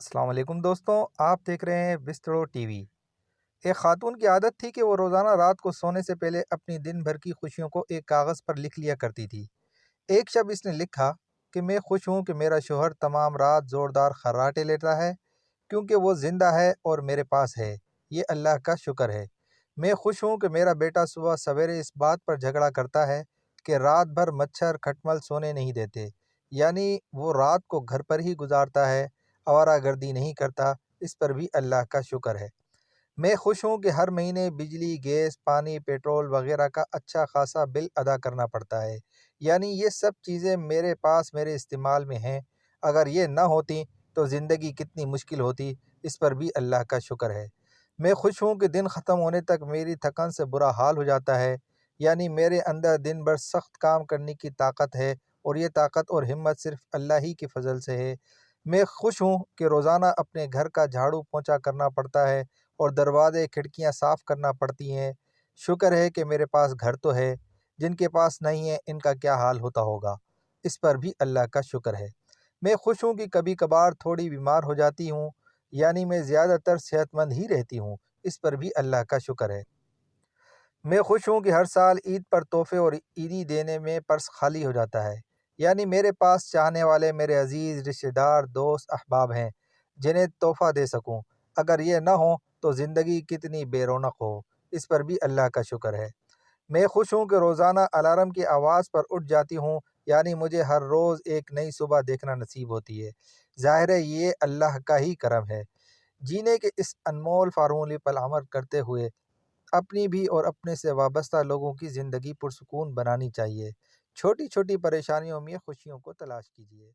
السلام علیکم دوستوں، آپ دیکھ رہے ہیں بسترو ٹی وی۔ ایک خاتون کی عادت تھی کہ وہ روزانہ رات کو سونے سے پہلے اپنی دن بھر کی خوشیوں کو ایک کاغذ پر لکھ لیا کرتی تھی۔ ایک شب اس نے لکھا کہ میں خوش ہوں کہ میرا شوہر تمام رات زوردار خراٹے لیتا ہے کیونکہ وہ زندہ ہے اور میرے پاس ہے، یہ اللہ کا شکر ہے۔ میں خوش ہوں کہ میرا بیٹا صبح سویرے اس بات پر جھگڑا کرتا ہے کہ رات بھر مچھر کھٹمل سونے نہیں دیتے، یعنی وہ رات کو گھر پر ہی گزارتا ہے، آوارہ گردی نہیں کرتا، اس پر بھی اللہ کا شکر ہے۔ میں خوش ہوں کہ ہر مہینے بجلی، گیس، پانی، پیٹرول وغیرہ کا اچھا خاصا بل ادا کرنا پڑتا ہے، یعنی یہ سب چیزیں میرے پاس میرے استعمال میں ہیں۔ اگر یہ نہ ہوتی تو زندگی کتنی مشکل ہوتی، اس پر بھی اللہ کا شکر ہے۔ میں خوش ہوں کہ دن ختم ہونے تک میری تھکن سے برا حال ہو جاتا ہے، یعنی میرے اندر دن بھر سخت کام کرنے کی طاقت ہے اور یہ طاقت اور ہمت صرف اللہ ہی کے فضل سے ہے۔ میں خوش ہوں کہ روزانہ اپنے گھر کا جھاڑو پونچھا کرنا پڑتا ہے اور دروازے کھڑکیاں صاف کرنا پڑتی ہیں۔ شکر ہے کہ میرے پاس گھر تو ہے، جن کے پاس نہیں ہے ان کا کیا حال ہوتا ہوگا، اس پر بھی اللہ کا شکر ہے۔ میں خوش ہوں کہ کبھی کبھار تھوڑی بیمار ہو جاتی ہوں، یعنی میں زیادہ تر صحت مند ہی رہتی ہوں، اس پر بھی اللہ کا شکر ہے۔ میں خوش ہوں کہ ہر سال عید پر تحفے اور عیدی دینے میں پرس خالی ہو جاتا ہے، یعنی میرے پاس چاہنے والے میرے عزیز رشتہ دار، دوست، احباب ہیں جنہیں تحفہ دے سکوں۔ اگر یہ نہ ہو تو زندگی کتنی بے رونق ہو، اس پر بھی اللہ کا شکر ہے۔ میں خوش ہوں کہ روزانہ الارم کی آواز پر اٹھ جاتی ہوں، یعنی مجھے ہر روز ایک نئی صبح دیکھنا نصیب ہوتی ہے۔ ظاہر ہے یہ اللہ کا ہی کرم ہے۔ جینے کے اس انمول فارمولے پر عمل کرتے ہوئے اپنی بھی اور اپنے سے وابستہ لوگوں کی زندگی پرسکون بنانی چاہیے۔ چھوٹی چھوٹی پریشانیوں میں خوشیوں کو تلاش کیجیے۔